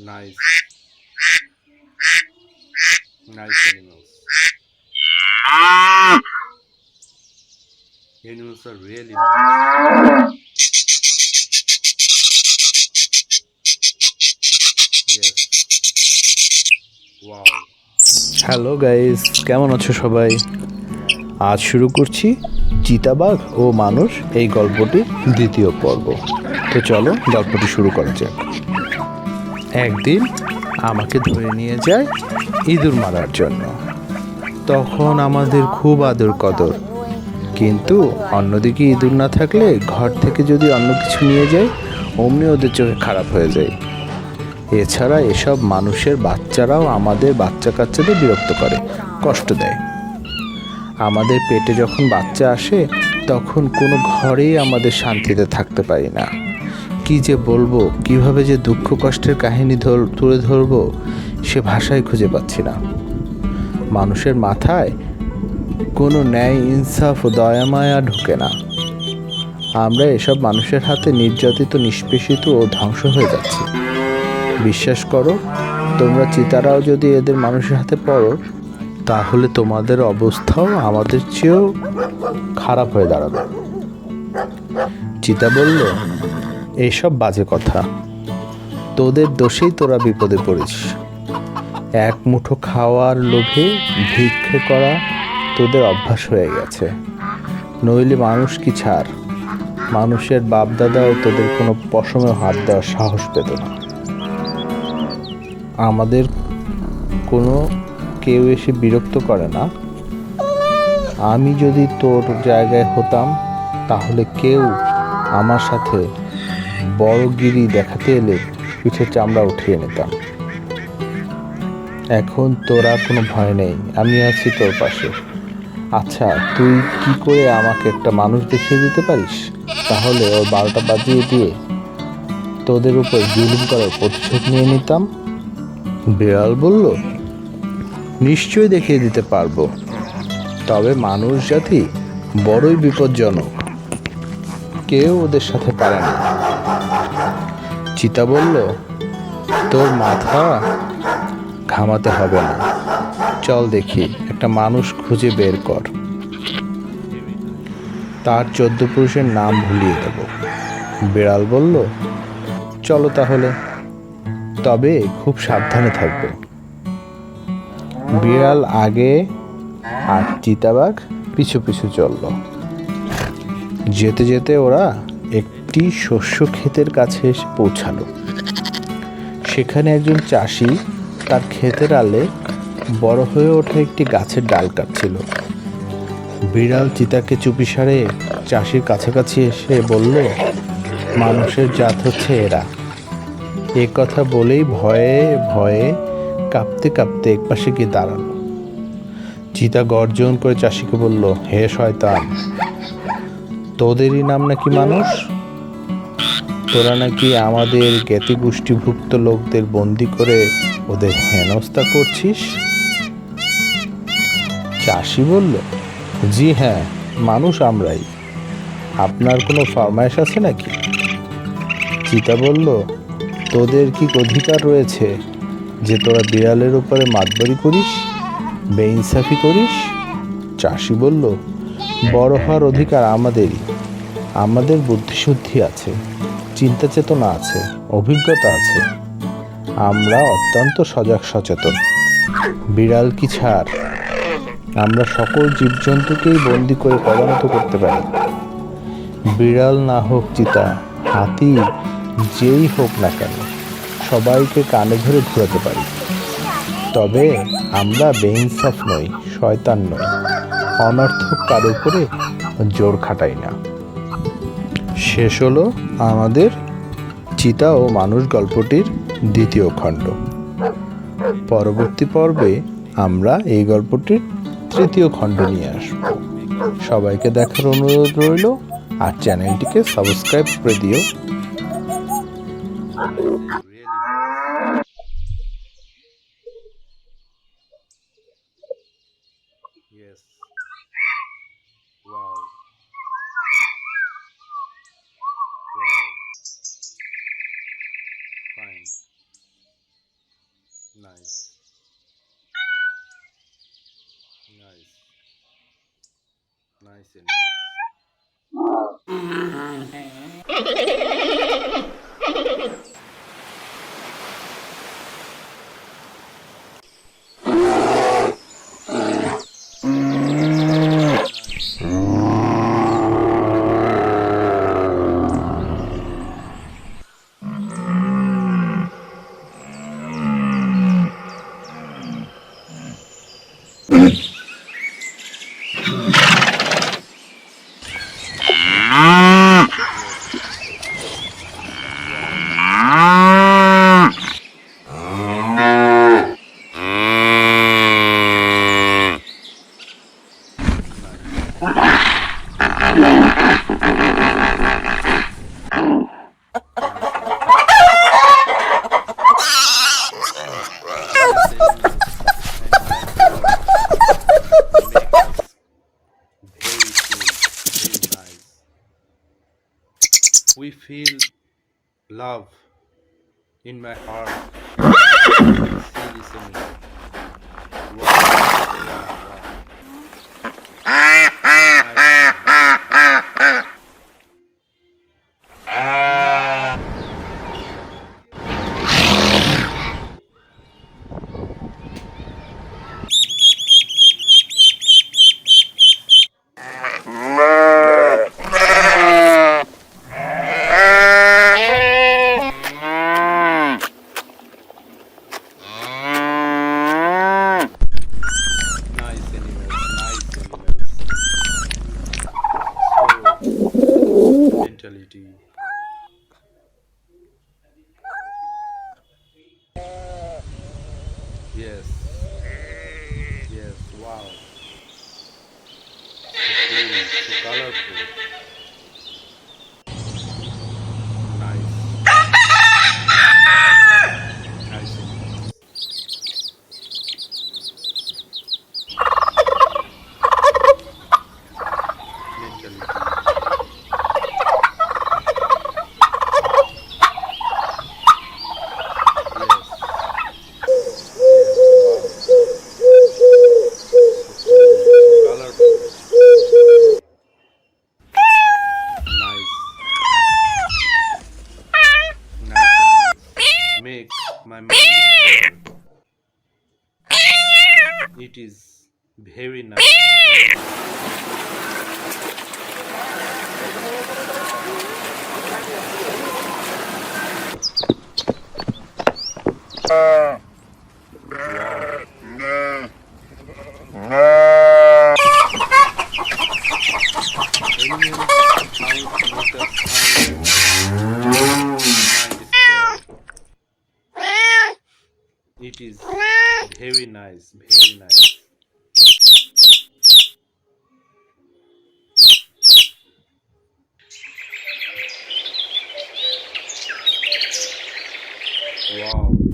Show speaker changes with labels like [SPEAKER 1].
[SPEAKER 1] Nice, nice animals. Animals are really nice. Yes. Wow.
[SPEAKER 2] Hello guys, কেমন আছো সবাই? আজ শুরু করছি চিতাবাঘ ও মানুষ এই গল্পটির দ্বিতীয় পর্ব। তো চলো গল্পটি শুরু করা যাক। একদিন আমাকে ধরে নিয়ে যায় ইঁদুর মারার জন্য। তখন আমাদের খুব আদর কদর, কিন্তু অন্যদিকে ইঁদুর না থাকলে ঘর থেকে যদি অন্য কিছু নিয়ে যায় অমনি ওদের চোখে খারাপ হয়ে যায়। এছাড়া এসব মানুষের বাচ্চারাও আমাদের বাচ্চা কাচ্চাদের বিরক্ত করে, কষ্ট দেয়। আমাদের পেটে যখন বাচ্চা আসে তখন কোনো ঘরেই আমাদের শান্তিতে থাকতে পারি না। কি যে বলবো, কিভাবে যে দুঃখ কষ্টের কাহিনী তুলে ধরবো সে ভাষাই খুঁজে পাচ্ছি না। মানুষের মাথায় কোনো ন্যায়, ইনসাফ ও দয়া মায়া ঢোকে না। আমরা এসব মানুষের হাতে নির্যাতিত, নিষ্পেষিত ও ধ্বংস হয়ে যাচ্ছি। বিশ্বাস করো, তোমরা চিতারাও যদি এদের মানুষের হাতে পড়ো তাহলে তোমাদের অবস্থাও আমাদের চেয়েও খারাপ হয়ে দাঁড়াবে। চিতা বলল, এইসব বাজে কথা, তোদের দোষেই তোরা বিপদে পড়িস। এক মুঠো খাওয়ার লোভে ভিক্ষে করা তোদের অভ্যাস হয়ে গেছে, নইলে মানুষ কি ছাড়, মানুষের বাপদাদাও তোদের কোনো পশমে হাত দেওয়ার সাহস পেত না। আমাদের কোনো কেউ এসে বিরক্ত করে না। আমি যদি তোর জায়গায় হতাম তাহলে কেউ আমার সাথে বড়গিরি দেখাতে এলে পিঠের চামড়া উঠিয়ে নিতাম। এখন তোর আর কোনো ভয় নেই, আমি আছি তোর পাশে। আচ্ছা, তুই কি করে আমাকে একটা মানুষ দেখিয়ে দিতে পারিস? তাহলে ওর 12টা বাজিয়ে দিয়ে তোদের উপর জুলুম করার প্রতিশোধ নিয়ে নিতাম। বিড়াল বলল, নিশ্চয়ই দেখিয়ে দিতে পারবো, তবে মানুষ জাতি বড়ই বিপজ্জনক, কেউ ওদের সাথে পারে না। চিতা বলল, তোর মাথা ঘামাতে হবে না, চল দেখি একটা মানুষ খুঁজে বের কর, তার 14 পুরুষের নাম ভুলিয়ে দেব। বিড়াল বলল, চলো তাহলে, তবে খুব সাবধানে থাকবে। বিড়াল আগে আর চিতাবাঘ পিছু পিছু চলল। যেতে যেতে ওরা একটি শস্য ক্ষেতের কাছে এসে পৌঁছালো। সেখানে একজন চাষি তার ক্ষেতের আলে বড় হয়ে ওঠা একটি গাছের ডাল কাটছিল। বিড়াল চিতাকে চুপিসারে চাষির কাছাকাছি এসে বলল, মানুষের জাত হচ্ছে এরা। এ কথা বলেই ভয়ে ভয়ে কাঁপতে কাঁপতে একপাশে গিয়ে দাঁড়ালো। চিতা গর্জন করে চাষিকে বলল, হে শয়তান, তোদেরই নাম নাকি মানুষ? তোরা নাকি আমাদের জ্ঞাতি গোষ্ঠীভুক্ত লোকদের বন্দি করে ওদের হেনস্থা করছিস? চাষি বলল, জি হ্যাঁ, মানুষ আমরাই। আপনার কোনো ফরমায়েশ আছে নাকি? চিতা বলল, তোদের কি অধিকার রয়েছে যে তোরা বিড়ালের উপরে মাতবরি করিস, বেইনসাফি করিস? চাষি বলল, বড় হওয়ার অধিকার আমাদেরই। আমাদের বুদ্ধিশুদ্ধি আছে, চিন্তা চেতনা আছে, অভিজ্ঞতা আছে। আমরা অত্যন্ত সজাগ সচেতন। বিড়াল কি ছাড়, আমরা সকল জীবজন্তুকেই বন্দি করে পরিণত করতে পারি। বিড়াল না হোক চিতা, হাতি, যেই হোক না কেন, সবাইকে কানে ধরে ঘোরাতে পারি। তবে আমরা বেইনসাফ নই, শয়তান নই, অনর্থক কারো উপরে জোর খাটাই না। শেষ হলো আমাদের চিতা ও মানুষ গল্পটির দ্বিতীয় খণ্ড। পরবর্তী পর্বে আমরা এই গল্পটির তৃতীয় খণ্ড নিয়ে আসব। সবাইকে দেখার অনুরোধ রইল, আর চ্যানেলটিকে সাবস্ক্রাইব করে দিও।
[SPEAKER 1] Yes. Wow. Wow. Fine. Nice. Nice. Nice animals. Nice. Yes. Wow. Nice. Nice animals. Nice animals and nice birds make us very feel very nice. We feel love in my heart when we see this animal. Wow, wow, wow. Nice animals. Nice animals, nice animals. So, mentality. Yes, yes, wow. So cool, so colorful. Nice, nice animals. Mentality. Yes, yes, wow. So cool, so colorful. Nice, nice animals. Make my mind explore. It is very nice, very nice. Wow. Animals sounds make us hungry and mind scared. It is very nice, very nice. Wow.